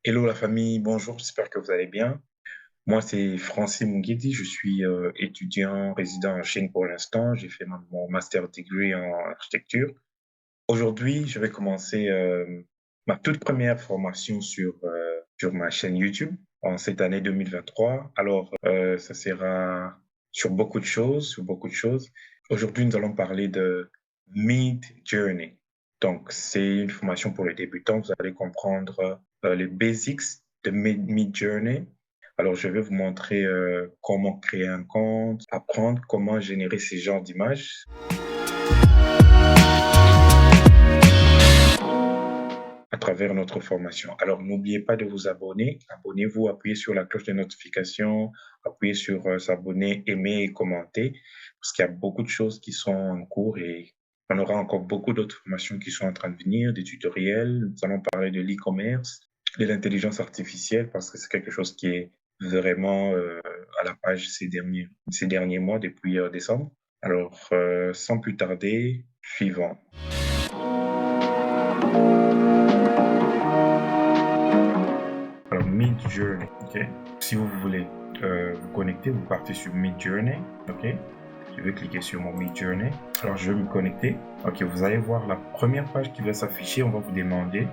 Hello la famille, bonjour, j'espère que vous allez bien. Moi, c'est Francis Munguidi, je suis étudiant résident en Chine pour l'instant. J'ai fait mon master degree en architecture. Aujourd'hui, je vais commencer ma toute première formation sur ma chaîne YouTube en cette année 2023. Alors, ça sera sur beaucoup de choses, sur beaucoup de choses. Aujourd'hui, nous allons parler de Mid Journey. Donc, c'est une formation pour les débutants. Vous allez comprendre les basics de Mid Journey. Alors, je vais vous montrer comment créer un compte, apprendre comment générer ces genres d'images à travers notre formation. Alors, n'oubliez pas de vous abonner. Abonnez-vous, appuyez sur la cloche de notification, appuyez sur s'abonner, aimer et commenter, parce qu'il y a beaucoup de choses qui sont en cours et on aura encore beaucoup d'autres formations qui sont en train de venir, des tutoriels. Nous allons parler de l'e-commerce, de l'intelligence artificielle, parce que c'est quelque chose qui est vraiment à la page ces derniers mois, depuis décembre. Alors, sans plus tarder, suivant. Alors, Midjourney, ok? Si vous voulez vous connecter, vous partez sur Midjourney, ok? Je vais cliquer sur mon Midjourney. Alors, je vais me connecter. Ok, vous allez voir la première page qui va s'afficher. On va vous demander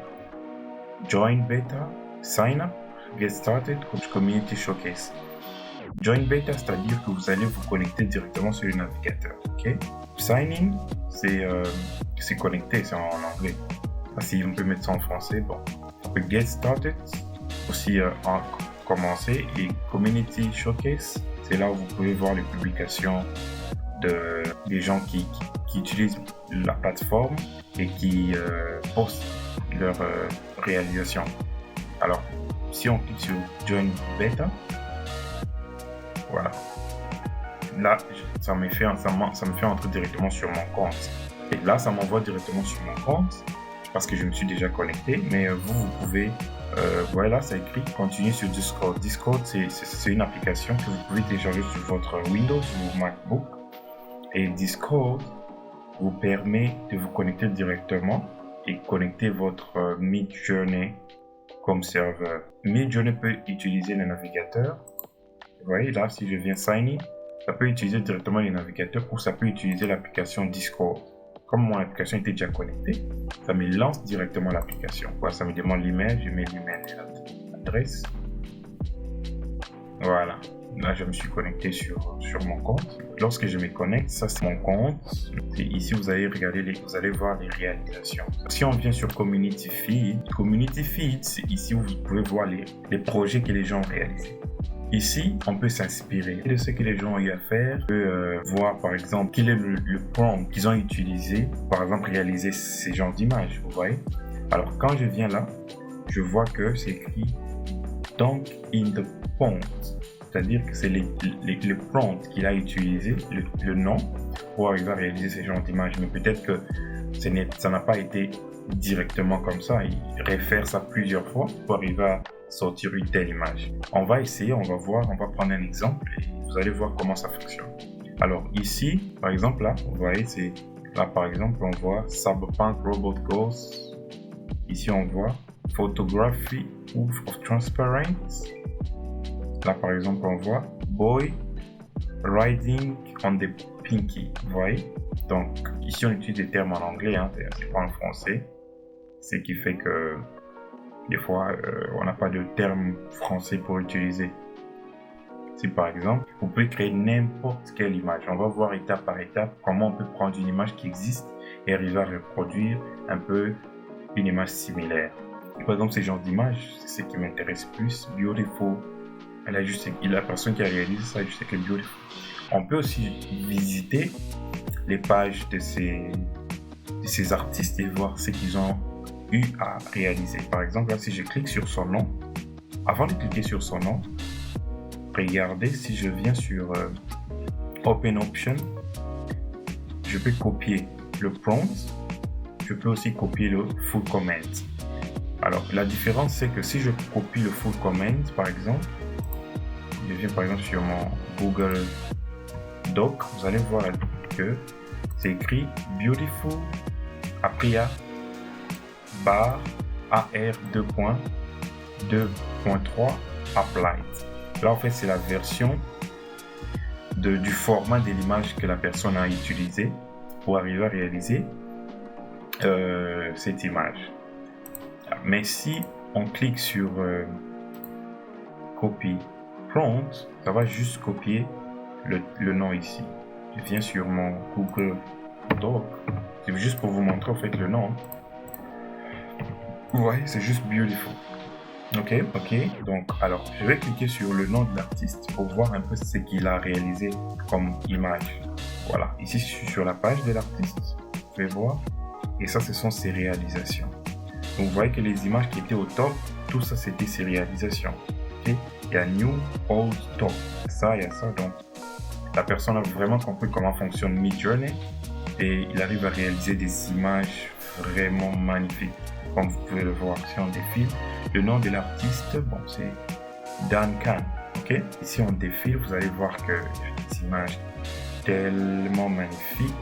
Join Beta, Sign Up, Get Started, Coach Community Showcase. Join Beta, c'est-à-dire que vous allez vous connecter directement sur le navigateur, ok? Sign In, c'est connecter, c'est en anglais. Si on peut mettre ça en français, bon. Get Started, aussi en commencer, et Community Showcase, c'est là où vous pouvez voir les publications des gens qui utilisent la plateforme et qui postent leurs réalisations. Alors, si on clique sur Join Beta, voilà. Là, ça me fait entrer directement sur mon compte. Et là, ça m'envoie directement sur mon compte parce que je me suis déjà connecté. Mais vous pouvez, voilà, ça écrit continuer sur Discord. Discord, c'est une application que vous pouvez télécharger sur votre Windows ou MacBook. Et Discord vous permet de vous connecter directement et connecter votre Midjourney comme serveur. Midjourney peut utiliser le navigateur. Vous voyez là, si je viens sign in, ça peut utiliser directement les navigateurs ou ça peut utiliser l'application Discord. Comme mon application était déjà connectée, ça me lance directement l'application. Voilà, ça me demande l'email, je mets l'email et l'adresse. Voilà, là je me suis connecté sur mon compte. Lorsque je me connecte, ça c'est mon compte. Et ici vous allez regarder, vous allez voir les réalisations. Si on vient sur Community Feed, c'est ici où vous pouvez voir les projets que les gens ont réalisés. Ici, on peut s'inspirer de ce que les gens ont eu à faire. On peut voir, par exemple, quel est le prompt qu'ils ont utilisé, par exemple, réaliser ces genres d'images, vous voyez. Alors, quand je viens là, je vois que c'est écrit « Dunk in the prompt », c'est-à-dire que c'est le prompt qu'il a utilisé, le nom, pour arriver à réaliser ces genres d'images. Mais peut-être que ça n'a pas été directement comme ça. Il réfère ça plusieurs fois pour arriver à sortir une telle image. On va essayer, on va voir, on va prendre un exemple et vous allez voir comment ça fonctionne. Alors ici, par exemple là, vous voyez, c'est là par exemple, on voit Cyberpunk Robot Ghost. Ici on voit Photography of Transparent. Là par exemple, on voit Boy Riding on the Pinky. Vous voyez? Donc ici on utilise des termes en anglais, hein, c'est pas en français. Ce qui fait que des fois, on n'a pas de terme français pour utiliser. Si par exemple, vous pouvez créer n'importe quelle image. On va voir étape par étape comment on peut prendre une image qui existe et arriver à reproduire un peu une image similaire. Par exemple, ces genres d'images, c'est ce qui m'intéresse plus. Beautiful. La personne qui a réalisé ça, je sais que beautiful. On peut aussi visiter les pages de ces artistes et voir ce qu'ils ont eu à réaliser. Par exemple, là, si je clique sur son nom, avant de cliquer sur son nom, regardez, si je viens sur Open Option, je peux copier le prompt, je peux aussi copier le full comment. Alors, la différence, c'est que si je copie le full comment, par exemple, je viens par exemple sur mon Google Doc, vous allez voir que c'est écrit Beautiful, après il y a bar AR 2 points 2.3 Applied. Là, en fait, c'est la version du format de l'image que la personne a utilisé pour arriver à réaliser cette image. Mais si on clique sur Copy Prompt, ça va juste copier le nom ici. Je viens sur mon Google Doc. C'est juste pour vous montrer en fait le nom. Ouais, c'est juste beautiful. Ok. Donc, alors, je vais cliquer sur le nom de l'artiste pour voir un peu ce qu'il a réalisé comme image. Voilà. Ici, je suis sur la page de l'artiste. Vous pouvez voir. Et ça, ce sont ses réalisations. Donc, vous voyez que les images qui étaient au top, tout ça, c'était ses réalisations. Ok. Il y a New, Old, Top. Ça, il y a ça. Donc, la personne a vraiment compris comment fonctionne Midjourney et il arrive à réaliser des images vraiment magnifiques. Comme vous pouvez le voir si on défile. Le nom de l'artiste, bon, c'est Dan Khan. Ok. Ici, on défile, vous allez voir qu'il y a des images tellement magnifiques.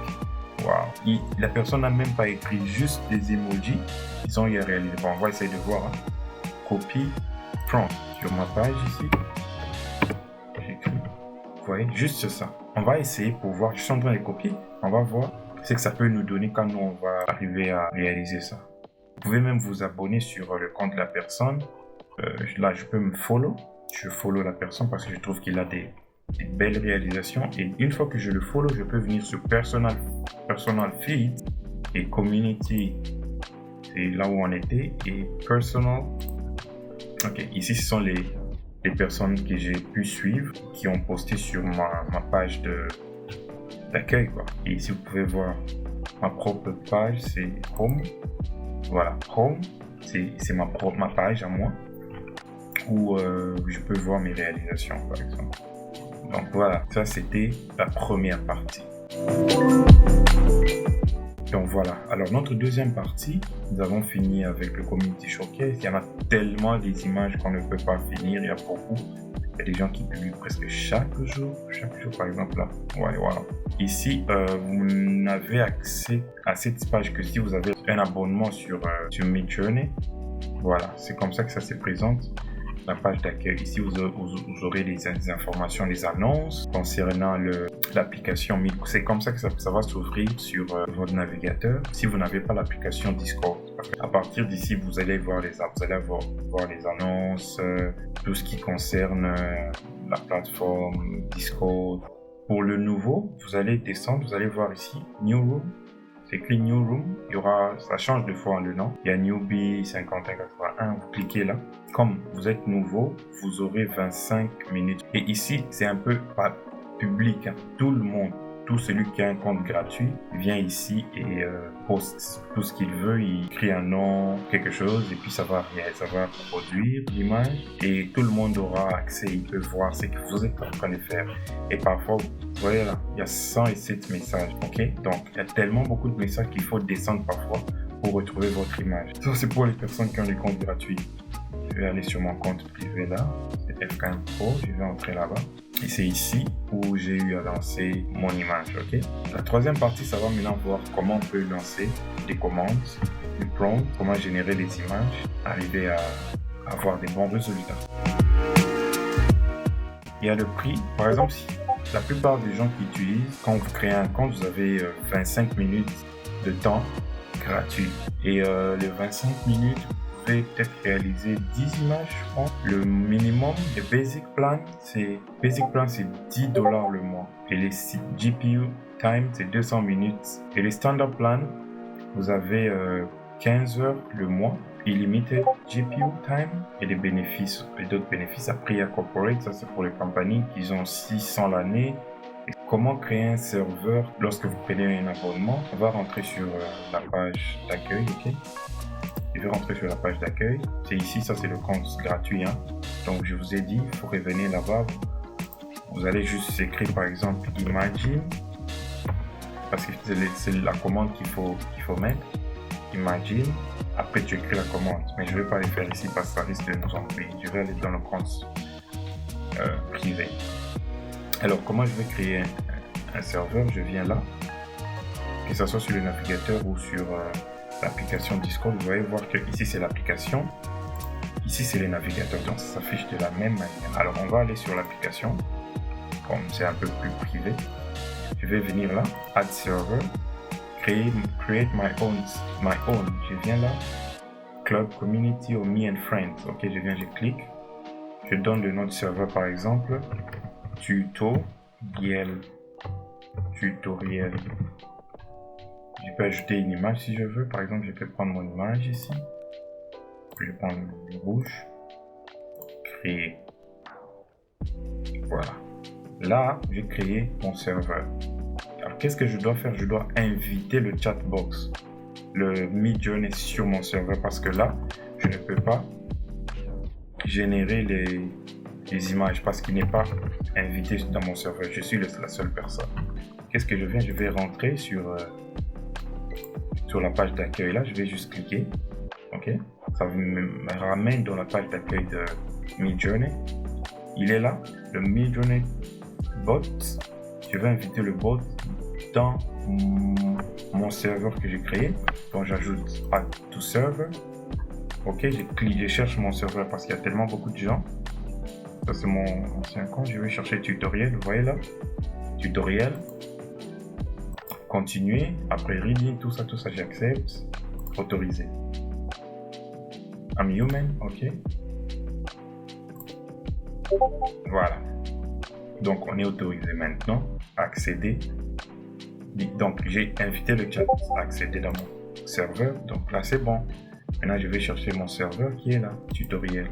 Wow. La personne n'a même pas écrit, juste des emojis. Ils ont eu à réaliser. Bon, on va essayer de voir. Hein. Copy prompt sur ma page ici. J'écris. Vous voyez, juste ça. On va essayer pour voir. Je suis en train de copier. On va voir ce que ça peut nous donner quand nous on va arriver à réaliser ça. Vous pouvez même vous abonner sur le compte de la personne. Là, je peux me follow. Je follow la personne parce que je trouve qu'il a des belles réalisations. Et une fois que je le follow, je peux venir sur personal feed et community. C'est là où on était. Et personal. Ok, ici, ce sont les personnes que j'ai pu suivre qui ont posté sur ma page d'accueil, quoi. Et ici, vous pouvez voir ma propre page, c'est Home. Voilà, Home, c'est ma page à moi où je peux voir mes réalisations, par exemple. Donc voilà, ça c'était la première partie. Donc voilà, alors notre deuxième partie, nous avons fini avec le Community Showcase. Il y en a tellement des images qu'on ne peut pas finir, il y a beaucoup. Il y a des gens qui publient presque chaque jour par exemple là. Ouais, voilà. Ici, vous n'avez accès à cette page que si vous avez un abonnement sur Midjourney. Voilà, c'est comme ça que ça se présente. La page d'accueil. Ici, vous aurez des informations, des annonces concernant l'application. C'est comme ça que ça va s'ouvrir sur votre navigateur. Si vous n'avez pas l'application Discord, à partir d'ici, vous allez voir voir les annonces, tout ce qui concerne la plateforme Discord. Pour le nouveau, vous allez descendre, vous allez voir ici New Room. C'est écrit New Room, ça change de fois le nom. Il y a Newbie 5181, vous cliquez là. Comme vous êtes nouveau, vous aurez 25 minutes. Et ici, c'est un peu pas public. Hein. Tout le monde, tout celui qui a un compte gratuit, vient ici et poste tout ce qu'il veut. Il crée un nom, quelque chose, et puis ça va produire l'image. Et tout le monde aura accès, il peut voir ce que vous êtes en train de faire. Et parfois, vous voyez là, il y a 107 messages, ok? Donc, il y a tellement beaucoup de messages qu'il faut descendre parfois pour retrouver votre image. Ça, c'est pour les personnes qui ont des comptes gratuits. Je vais aller sur mon compte privé là, c'est FKM Pro, je vais entrer là-bas. Et c'est ici où j'ai eu à lancer mon image, ok? La troisième partie, ça va maintenant voir comment on peut lancer des commandes, des prompts, comment générer des images, arriver à avoir des bons résultats. Il y a le prix, par exemple, si la plupart des gens qui utilisent, quand vous créez un compte, vous avez 25 minutes de temps gratuit. Et les 25 minutes, vous pouvez peut-être réaliser 10 images, je crois. Le minimum, le Basic Plan, c'est $10 le mois. Et les GPU Time, c'est 200 minutes. Et les Standard Plan, vous avez 15 heures le mois. Illimité GPU Time et les bénéfices et d'autres bénéfices. Après, il y a Corporate, ça c'est pour les compagnies qui ont 600 l'année. Et comment créer un serveur lorsque vous prenez un abonnement? On va rentrer sur la page d'accueil, ok? Je vais rentrer sur la page d'accueil. C'est ici, ça c'est le compte gratuit. Hein? Donc je vous ai dit, il faut revenir là-bas. Vous allez juste écrire par exemple Imagine, parce que c'est la commande qu'il faut mettre. Imagine. Après, tu écris la commande, mais je ne vais pas le faire ici parce que ça risque de nous ennuyer. Je vais aller dans le compte privé. Alors, comment je vais créer un serveur? Je viens là, que ce soit sur le navigateur ou sur l'application Discord. Vous allez voir que ici, c'est l'application. Ici, c'est les navigateurs, donc ça s'affiche de la même manière. Alors, on va aller sur l'application, comme c'est un peu plus privé. Je vais venir là, Add Server, Create my own. Je viens là, Club, Community ou Me and Friends. Ok, je clique. Je donne le nom de serveur, par exemple, tutoriel. Je peux ajouter une image si je veux. Par exemple, je peux prendre mon image ici. Je vais prendre le rouge. Créer. Voilà. Là, j'ai créé mon serveur. Alors, qu'est-ce que je dois faire? Je dois inviter le chatbox, le Midjourney sur mon serveur parce que là, je ne peux pas générer les images parce qu'il n'est pas invité dans mon serveur. Je suis la seule personne. Qu'est-ce que je viens? Je vais rentrer sur la page d'accueil. Là, je vais juste cliquer. Ok, ça me ramène dans la page d'accueil de Midjourney. Il est là, le Midjourney bot. Je vais inviter le bot dans mon serveur que j'ai créé. Donc j'ajoute Add to Server. Ok, je cherche mon serveur parce qu'il y a tellement beaucoup de gens. Ça c'est mon ancien compte. Je vais chercher tutoriel. Vous voyez là, tutoriel. Continuer. Après reading, tout ça, j'accepte. Autoriser. I'm human. Ok. Voilà. Donc on est autorisé maintenant à accéder. Donc j'ai invité le chat à accéder dans mon serveur. Donc là c'est bon. Maintenant je vais chercher mon serveur qui est là, tutoriel.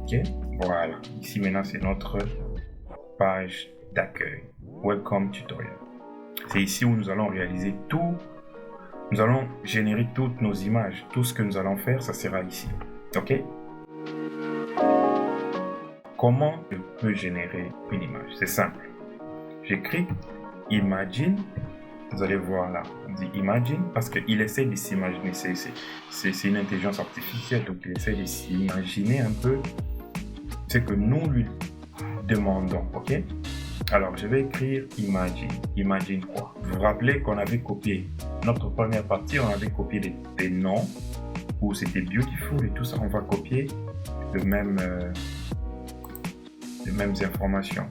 Ok, voilà. Ici maintenant c'est notre page d'accueil. Welcome tutorial. C'est ici où nous allons réaliser tout. Nous allons générer toutes nos images. Tout ce que nous allons faire, ça sera ici. Ok. Comment je peux générer une image? C'est simple. J'écris Imagine. Vous allez voir là, on dit Imagine parce qu'il essaie de s'imaginer. C'est une intelligence artificielle, donc il essaie de s'imaginer un peu ce que nous lui demandons. Ok. Alors je vais écrire Imagine. Imagine quoi? Vous vous rappelez qu'on avait copié notre première partie, on avait copié des noms où c'était Beautiful et tout ça. On va copier les mêmes informations.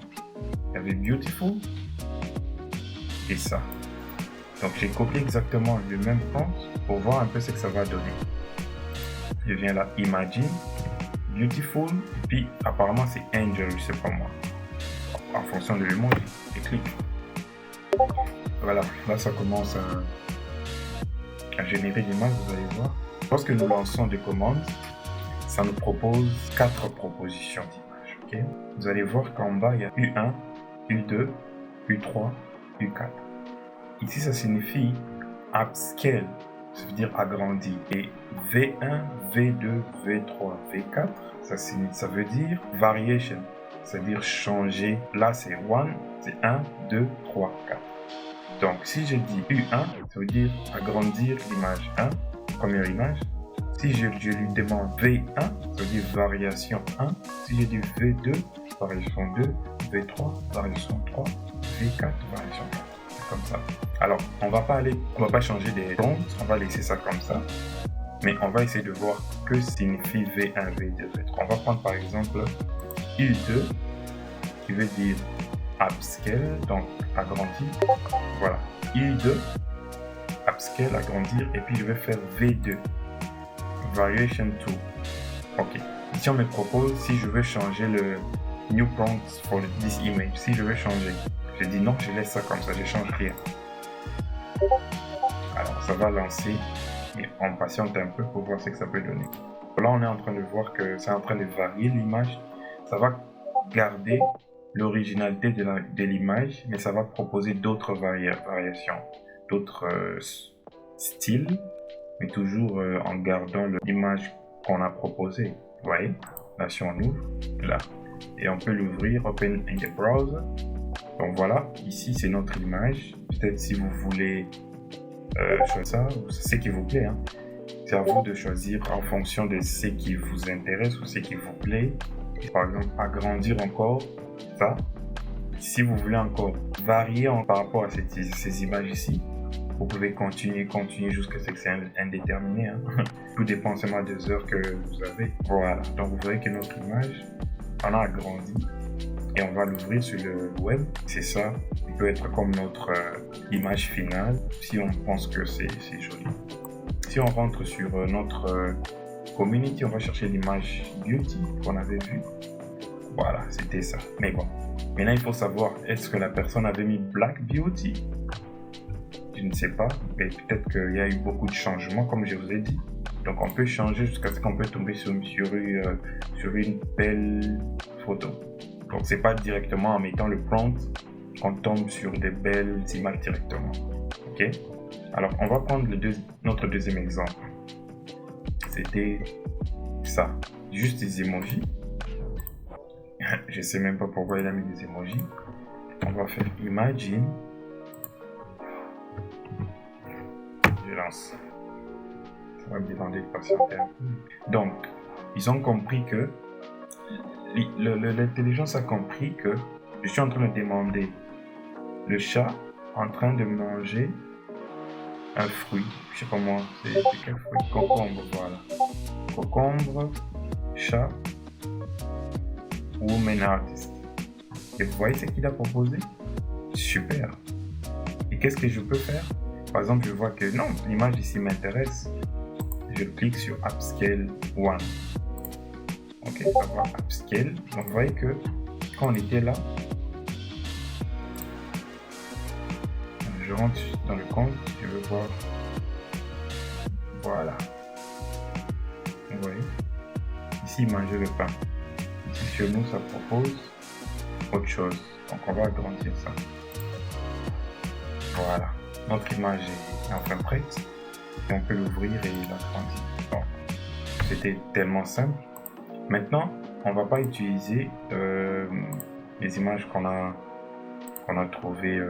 Il y avait Beautiful et ça. Donc j'ai copié exactement le même prompt pour voir un peu ce que ça va donner. Je viens là, Imagine, Beautiful, puis apparemment c'est Angel, je sais pas moi. En fonction de l'emoji, je clique. Voilà, là ça commence à générer l'image, vous allez voir. Lorsque nous lançons des commandes, ça nous propose 4 propositions d'images. Okay? Vous allez voir qu'en bas, il y a U1, U2, U3, U4. Ici, ça signifie upscale, ça veut dire agrandir. Et V1, V2, V3, V4, ça veut dire variation, c'est-à-dire changer. Là, c'est 1, c'est 1, 2, 3, 4. Donc, si je dis U1, ça veut dire agrandir l'image 1, première image. Si je lui demande V1, ça veut dire variation 1. Si je dis V2, variation 2, V3, variation 3, V4, variation 4. C'est comme ça. Alors, on va pas changer des comptes, on va laisser ça comme ça. Mais on va essayer de voir que signifie V1, V2, V3. On va prendre par exemple U2, qui veut dire upscale, donc agrandir. Voilà, U2, upscale, agrandir, et puis je vais faire V2, variation 2. Ok, ici on me propose si je veux changer le new prompt for this image. Si je veux changer, je dis non, je laisse ça comme ça, je change rien. Alors ça va lancer et on patiente un peu pour voir ce que ça peut donner. Là on est en train de voir que c'est en train de varier l'image. Ça va garder l'originalité de l'image, mais ça va proposer d'autres variations, d'autres styles, mais toujours en gardant l'image qu'on a proposée. Vous voyez, là si on ouvre, là, et on peut l'ouvrir, open in the browser. Donc voilà, ici c'est notre image. Peut-être si vous voulez choisir ça, c'est ce qui vous plaît, hein. C'est à vous de choisir en fonction de ce qui vous intéresse ou ce qui vous plaît. Par exemple, agrandir encore ça. Si vous voulez encore varier par rapport à ces images ici, Vous pouvez continuer jusqu'à ce que c'est indéterminé. Hein. Tout dépend seulement des heures que vous avez. Voilà, donc vous voyez que notre image, on a agrandi et on va l'ouvrir sur le web. C'est ça, il peut être comme notre image finale si on pense que c'est joli. Si on rentre sur notre community, on va chercher l'image beauty qu'on avait vue. Voilà, c'était ça. Mais bon, maintenant il faut savoir, est-ce que la personne avait mis Black Beauty? Je ne sais pas, mais peut-être qu'il y a eu beaucoup de changements, comme je vous ai dit. Donc on peut changer jusqu'à ce qu'on peut tomber sur une belle photo. Donc c'est pas directement en mettant le prompt qu'on tombe sur des belles images directement. Ok? Alors on va prendre notre deuxième exemple. C'était ça, juste des emojis. Je sais même pas pourquoi il a mis des emojis. On va faire imagine. Je lance. Ça va me demander de patienter un peu. Donc, ils ont compris que l'intelligence a compris que je suis en train de demander le chat en train de manger un fruit. Je sais pas moi, c'est quel fruit? Concombre, voilà. Concombre, chat, woman artist. Et vous voyez ce qu'il a proposé? Super. Et qu'est-ce que je peux faire? Par exemple, je vois que non, l'image ici m'intéresse. Je clique sur Upscale 1. Ok, ça va Upscale. Donc vous voyez que quand on était là, je rentre dans le compte, je veux voir. Voilà. Vous voyez? Ici, il mangeait le pain. Ici, chez nous, ça propose autre chose. Donc on va agrandir ça. Voilà. Notre image est enfin prête. Et on peut l'ouvrir et l'agrandir. Bon. C'était tellement simple. Maintenant, on ne va pas utiliser les images qu'on a trouvées,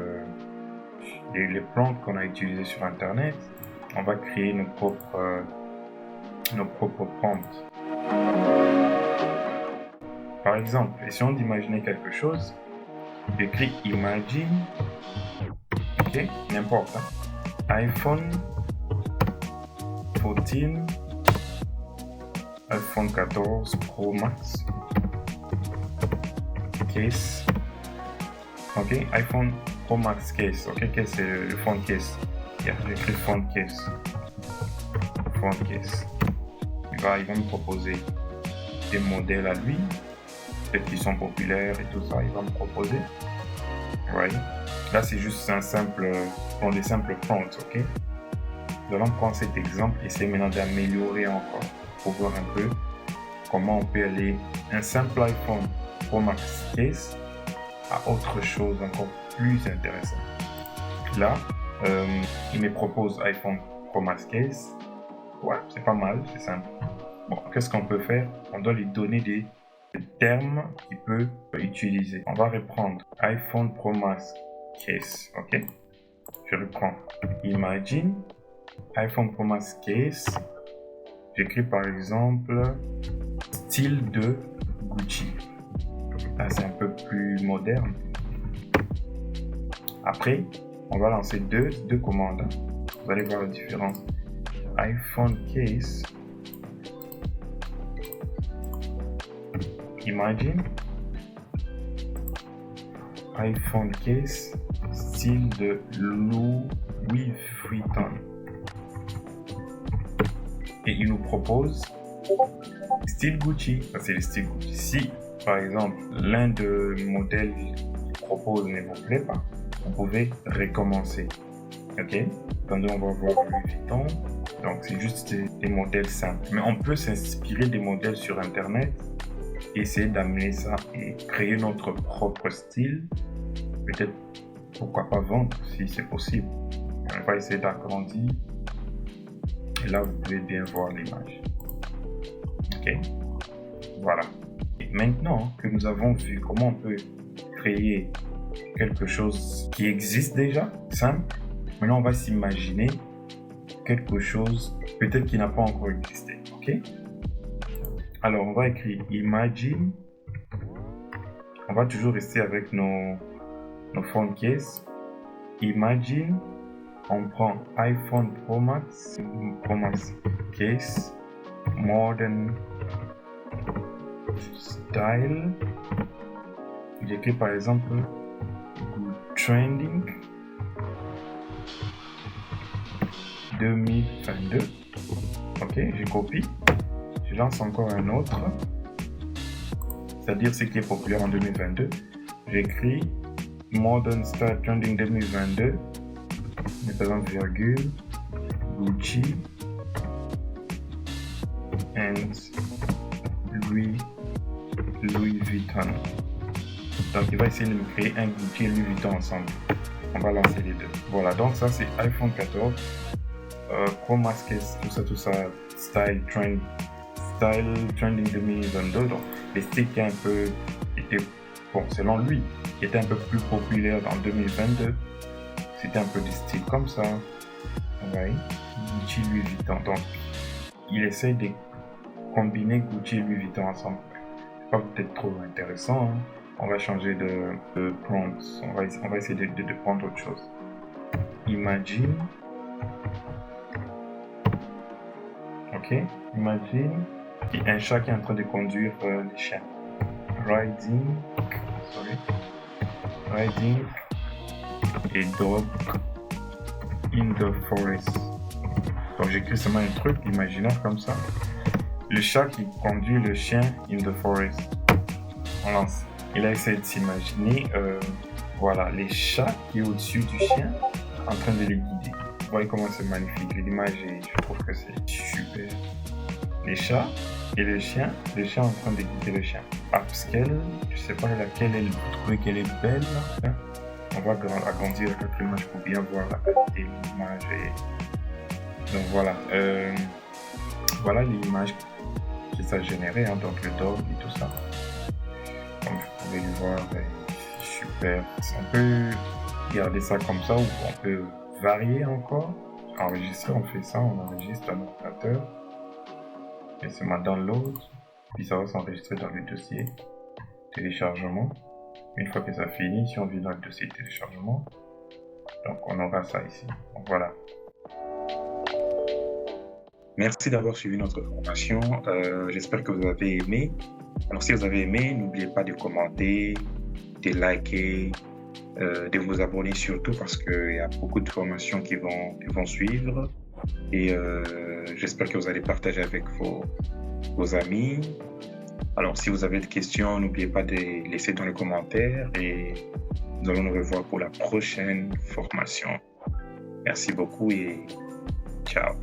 les plantes qu'on a utilisées sur Internet. On va créer nos propres prompts. Par exemple, essayons d'imaginer quelque chose. J'écris imagine, ok, n'importe. iPhone 14, iPhone 14 Pro Max, case, ok, iPhone Pro Max case, ok, case c'est le phone case. Yeah, j'écris phone case. Il va me proposer des modèles à lui, peut-être qu'ils sont populaires et tout ça, il va me proposer. Right. Là, c'est juste des simples prompts, ok? Nous allons prendre cet exemple et essayer maintenant d'améliorer encore pour voir un peu comment on peut aller un simple iPhone Pro Max case à autre chose encore plus intéressant. Là, il me propose iPhone Pro Max case. Ouais, c'est pas mal, c'est simple. Bon, qu'est-ce qu'on peut faire? On doit lui donner des termes qu'il peut utiliser. On va reprendre iPhone Pro Max case, ok? Je reprends imagine iPhone Pro Max case. J'écris par exemple style de Gucci. Là, c'est un peu plus moderne. Après, on va lancer deux commandes. Vous allez voir la différence. iPhone case. Imagine. iPhone case. Style de Louis Vuitton. Et il nous propose style Gucci. Ça, c'est le style Gucci. Si, par exemple, l'un des modèles qu'il propose ne vous plaît pas, vous pouvez recommencer. Ok? Attendez, on va voir Louis Vuitton. Donc, c'est juste des modèles simples. Mais on peut s'inspirer des modèles sur Internet, essayer d'amener ça et créer notre propre style. Peut-être, pourquoi pas vendre si c'est possible. On va essayer d'agrandir. Et là, vous pouvez bien voir l'image. Ok? Voilà. Et maintenant que nous avons vu comment on peut créer quelque chose qui existe déjà, simple, maintenant on va s'imaginer quelque chose peut-être qui n'a pas encore existé. Ok? Alors, on va écrire imagine. On va toujours rester avec nos phone case. Imagine On prend iPhone Pro Max case, modern style. J'écris par exemple trending 2022. Ok, je copie. Je lance encore un autre. C'est-à-dire ce qui est populaire en 2022. J'écris modern style trending 2022. Par exemple, virgule, Gucci and Louis Vuitton. Donc, il va essayer de me créer un Gucci et Louis Vuitton ensemble. On va lancer les deux. Voilà, donc ça c'est iPhone 14. Pro Max, tout ça, style trending 2022. Donc, les styles qui étaient, bon, selon lui, qui étaient un peu plus populaires en 2022. C'était un peu des styles comme ça. Ouais. Gucci, Louis Vuitton. Donc, il essaie de combiner Gucci et Louis Vuitton ensemble. C'est pas peut-être trop intéressant. Hein. On va changer de prompt. On va essayer de prendre autre chose. Imagine. Ok. Imagine un chat qui est en train de conduire les chiens. Riding et dog in the forest. Donc j'écris seulement un truc imaginaire comme ça. Le chat qui conduit le chien in the forest. On lance. Il a essayé de s'imaginer voilà, les chats qui est au-dessus du chien en train de les guider. Vous voyez comment c'est magnifique. L'image, je trouve que c'est super. Les chats et le chien en train de guider le chien. Upscale, je sais pas laquelle vous trouvez qu'elle est belle là. On va agrandir la quatrième image pour bien voir la qualité de l'image. Donc voilà, voilà l'image que ça a généré, hein, donc le dog et tout ça. Comme vous pouvez le voir, c'est super. On peut garder ça comme ça ou on peut varier encore. Enregistrer, on fait ça, on enregistre dans l'ordinateur. Et c'est ma download. Puis ça va s'enregistrer dans le dossier téléchargement. Une fois que ça finit, si on vient dans le dossier téléchargement, donc on aura ça ici. Donc voilà. Merci d'avoir suivi notre formation. J'espère que vous avez aimé. Alors si vous avez aimé, n'oubliez pas de commenter, de liker, de vous abonner surtout parce qu'il y a beaucoup de formations qui vont suivre. Et j'espère que vous allez partager avec vos amis. Alors, si vous avez des questions, n'oubliez pas de les laisser dans les commentaires et nous allons nous revoir pour la prochaine formation. Merci beaucoup et ciao.